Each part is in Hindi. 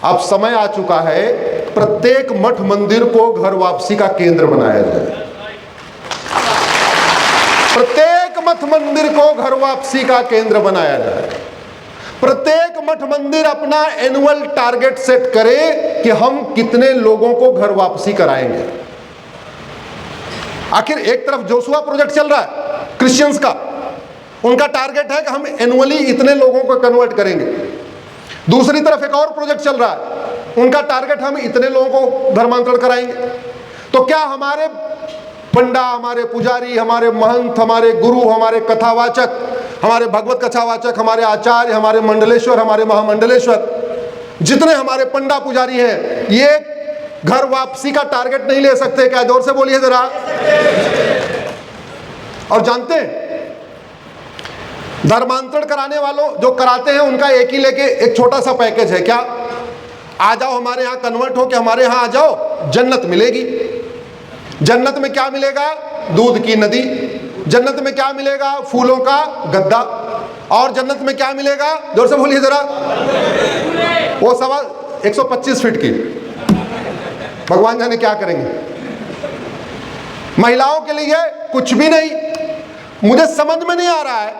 अब समय आ चुका है प्रत्येक मठ मंदिर को घर वापसी का केंद्र बनाया जाए। प्रत्येक मठ मंदिर को घर वापसी का केंद्र बनाया जाए। प्रत्येक मठ मंदिर अपना एनुअल टारगेट सेट करे कि हम कितने लोगों को घर वापसी कराएंगे। आखिर एक तरफ जोशुआ प्रोजेक्ट चल रहा है क्रिश्चियंस का, उनका टारगेट है कि हम एनुअली इतने लोगों को कन्वर्ट करेंगे। दूसरी तरफ एक और प्रोजेक्ट चल रहा है, उनका टारगेट हम इतने लोगों को धर्मांतरण कराएंगे। तो क्या हमारे पंडा, हमारे पुजारी, हमारे महंत, हमारे गुरु, हमारे कथावाचक, हमारे भगवत कथावाचक, हमारे आचार्य, हमारे मंडलेश्वर, हमारे महामंडलेश्वर, जितने हमारे पंडा पुजारी हैं, ये घर वापसी का टारगेट नहीं ले सकते क्या? जोर से बोलिए जरा। और जानते हैं धर्मांतरण कराने वालों जो कराते हैं उनका एक ही लेके एक छोटा सा पैकेज है, क्या? आ जाओ हमारे यहाँ कन्वर्ट हो के हमारे यहाँ आ जाओ, जन्नत मिलेगी। जन्नत में क्या मिलेगा? दूध की नदी। जन्नत में क्या मिलेगा? फूलों का गद्दा। और जन्नत में क्या मिलेगा? जोर से बोलिए जरा। वो सवा 125 फीट की, भगवान जाने क्या करेंगे। महिलाओं के लिए कुछ भी नहीं। मुझे समझ में नहीं आ रहा है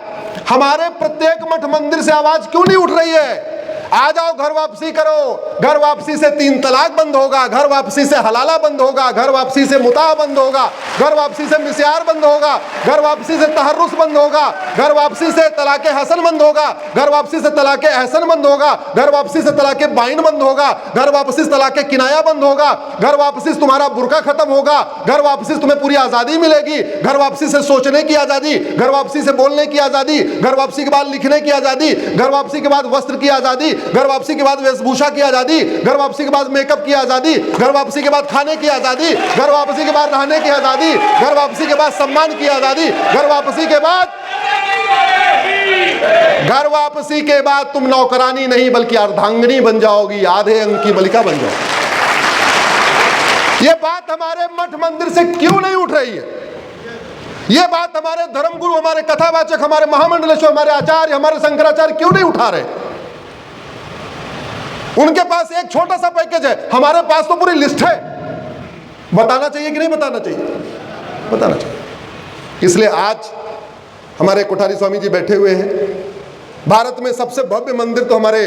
हमारे प्रत्येक मठ मंदिर से आवाज क्यों नहीं उठ रही है? आ जाओ घर वापसी करो। घर वापसी से 3 तलाक बंद होगा, घर वापसी से हलाला बंद होगा, घर वापसी से मुताह बंद होगा, घर वापसी से मिस्यार बंद होगा, घर वापसी से तहर्रुस बंद होगा, घर वापसी से तलाके हसन बंद होगा, घर वापसी से तलाके एहसन बंद होगा, घर वापसी से तलाके बाइन बंद होगा, घर वापसी से तलाके किनाया बंद होगा, घर वापसी से तुम्हारा बुर्का खत्म होगा, घर वापसी से तुम्हें पूरी आजादी मिलेगी, घर वापसी से सोचने की आजादी, घर वापसी से बोलने की आजादी, घर वापसी के बाद लिखने की आजादी, घर वापसी के बाद वस्त्र की आजादी, घर वापसी के बाद वेशभूषा की आजादी, घर वापसी के बाद मेकअप की आजादी, घर वापसी के बाद खाने की आजादी, घर वापसी के बाद रहने की आजादी, घर वापसी के बाद सम्मान की आजादी, घर वापसी के बाद तुम नौकरानी नहीं बल्कि अर्धांगिनी बन जाओगी, आधे अंग की मलिका बन जाओगी। ये बात हमारे मठ मंदिर से क्यों नहीं उठ रही है? ये बात हमारे धर्मगुरु, हमारे कथावाचक, हमारे महामंडलेश्वर, हमारे आचार्य, हमारे शंकराचार्य क्यों नहीं उठा रहे? उनके पास एक छोटा सा पैकेज है, हमारे पास तो पूरी लिस्ट है। बताना चाहिए कि नहीं बताना चाहिए? बताना चाहिए। इसलिए आज हमारे कोठारी स्वामी जी बैठे हुए हैं। भारत में सबसे भव्य मंदिर तो हमारे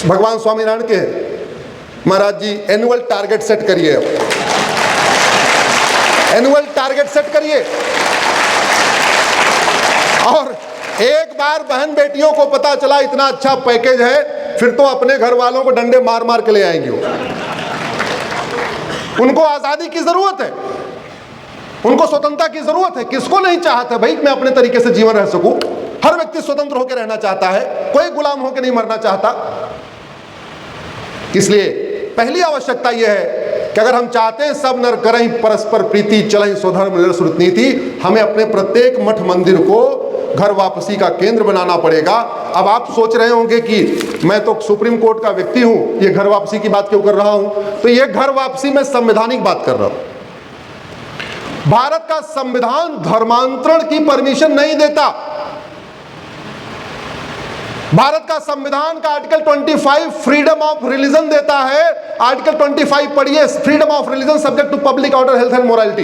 भगवान स्वामीनारायण के हैं। महाराज जी एनुअल टारगेट सेट करिए, एनुअल टारगेट सेट करिए। और एक बार बहन बेटियों को पता चला इतना अच्छा पैकेज है, फिर तो अपने घर वालों को डंडे मार मार के ले आएंगे। उनको आजादी की जरूरत है, उनको स्वतंत्रता की जरूरत है। किसको नहीं चाहता भाई मैं अपने तरीके से जीवन रह सकूं? हर व्यक्ति स्वतंत्र होकर रहना चाहता है, कोई गुलाम होकर नहीं मरना चाहता। इसलिए पहली आवश्यकता यह है कि अगर हम चाहते हैं सब नर करें परस्पर प्रीति, चलें स्वधर्म निरसुत नीति, हमें अपने प्रत्येक मठ मंदिर को घर वापसी का केंद्र बनाना पड़ेगा। अब आप सोच रहे होंगे कि मैं तो सुप्रीम कोर्ट का व्यक्ति हूं, ये घर वापसी की बात क्यों कर रहा हूं? तो ये घर वापसी में संवैधानिक बात कर रहा हूं। भारत का संविधान धर्मांतरण की परमिशन नहीं देता। भारत का संविधान का आर्टिकल 25 फ्रीडम ऑफ रिलीजन देता है। आर्टिकल 25 पढ़िए, freedom of religion subject to public order, health and morality.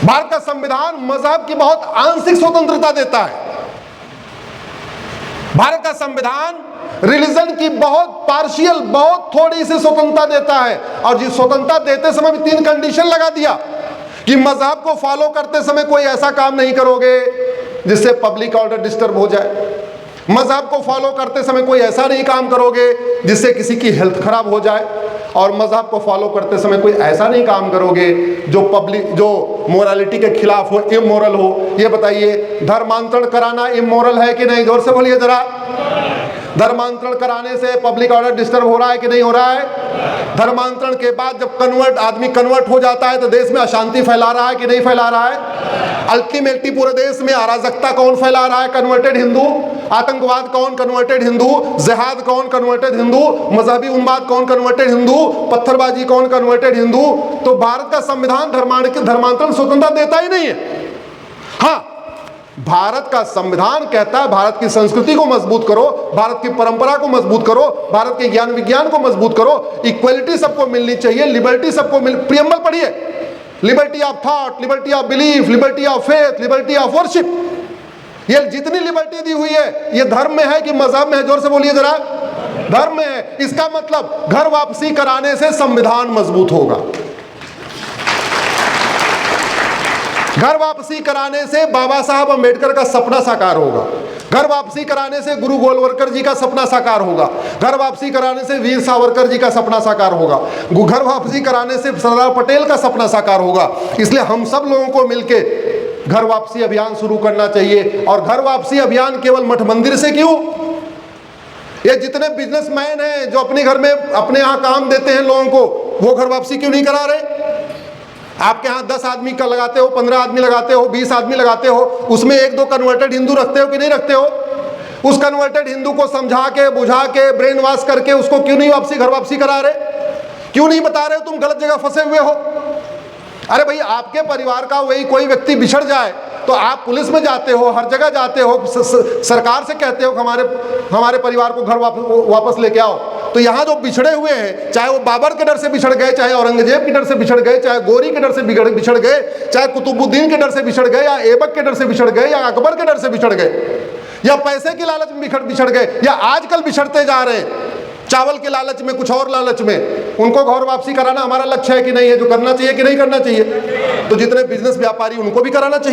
Bharat का संविधान मजहब की बहुत आंशिक स्वतंत्रता देता है। भारत का संविधान रिलीजन की बहुत पार्शियल, बहुत थोड़ी सी स्वतंत्रता देता है। और जिस स्वतंत्रता देते समय भी 3 कंडीशन लगा दिया कि मजहब को फॉलो करते समय कोई ऐसा काम नहीं करोगे जिससे पब्लिक ऑर्डर डिस्टर्ब हो जाए। मजहब को फॉलो करते समय कोई ऐसा नहीं काम करोगे जिससे किसी की हेल्थ खराब हो जाए। और मजहब को फॉलो करते समय कोई ऐसा नहीं काम करोगे जो मोरालिटी के खिलाफ हो, इमोरल हो। ये बताइए धर्मांतरण कराना इमोरल है कि नहीं? जोर से बोलिए जरा। धर्मांतरण कराने से पब्लिक ऑर्डर डिस्टर्ब हो रहा है कि नहीं हो रहा है? धर्मांतरण के बाद जब आदमी कन्वर्ट हो जाता है तो देश में अशांति फैला रहा है कि नहीं फैला रहा है? अल्टीमेटली पूरे देश में अराजकता कौन फैला रहा है? कन्वर्टेड हिंदू। आतंकवाद कौन? कन्वर्टेड हिंदू। जिहाद कौन? कन्वर्टेड हिंदू। मजहबी उन्माद कौन? कन्वर्टेड हिंदू। पत्थरबाजी कौन? कन्वर्टेड हिंदू। तो भारत का संविधान धर्मांतरण स्वतंत्रता देता ही नहीं है। हाँ, भारत का संविधान कहता है भारत की संस्कृति को मजबूत करो, भारत की परंपरा को मजबूत करो, भारत के ज्ञान विज्ञान को मजबूत करो, इक्वलिटी सबको मिलनी चाहिए, लिबर्टी सबको प्रियम्बल पढ़िए, liberty of thought, liberty of belief, liberty of faith, liberty of worship. ये जितनी लिबर्टी दी हुई है ये धर्म में है कि मजहब में है? जोर से बोलिए जरा। धर्म में है। इसका मतलब घर वापसी कराने से संविधान मजबूत होगा, घर वापसी कराने से बाबा साहब अंबेडकर का सपना साकार होगा, घर वापसी कराने से गुरु गोलवलकर जी का सपना साकार होगा, घर वापसी कराने से वीर सावरकर जी का सपना साकार होगा, घर वापसी कराने से सरदार पटेल का सपना साकार होगा। इसलिए हम सब लोगों को मिलके घर वापसी अभियान शुरू करना चाहिए। और घर वापसी अभियान केवल मठ मंदिर से क्यों, ये जितने बिजनेसमैन हैं जो अपने घर में अपने यहाँ काम देते हैं लोगों को, वो घर वापसी क्यों नहीं करा रहे? आपके यहाँ 10 आदमी का लगाते हो, 15 आदमी लगाते हो, 20 आदमी लगाते हो, उसमें 1-2 कन्वर्टेड हिंदू रखते हो कि नहीं रखते हो? उस कन्वर्टेड हिंदू को समझा के, बुझा के, ब्रेन वॉश करके उसको क्यों नहीं घर वापसी करा रहे? क्यों नहीं बता रहे हो तुम गलत जगह फंसे हुए हो? अरे भाई, आपके परिवार का वही कोई व्यक्ति बिछड़ जाए तो आप पुलिस में जाते हो, हर जगह जाते हो, सरकार से कहते हो कि हमारे परिवार को घर वापस लेके आओ। तो यहाँ जो बिछड़े हुए हैं, चाहे वो बाबर के डर से बिछड़ गए, चाहे औरंगजेब के डर से बिछड़ गए, चाहे गोरी के डर से बिछड़ गए, चाहे कुतुबुद्दीन के डर से बिछड़ गए, या ऐबक के डर से बिछड़ गए, या अकबर के डर से बिछड़ गए, या पैसे के लालच में बिछड़ गए, या आजकल बिछड़ते जा रहे हैं चावल के लालच में, कुछ और लालच में, उनको घर वापसी कराना हमारा लक्ष्य है कि नहीं है? जो करना चाहिए कि नहीं करना चाहिए? तो जितने बिजनेस व्यापारी उनको भी कराना चाहिए।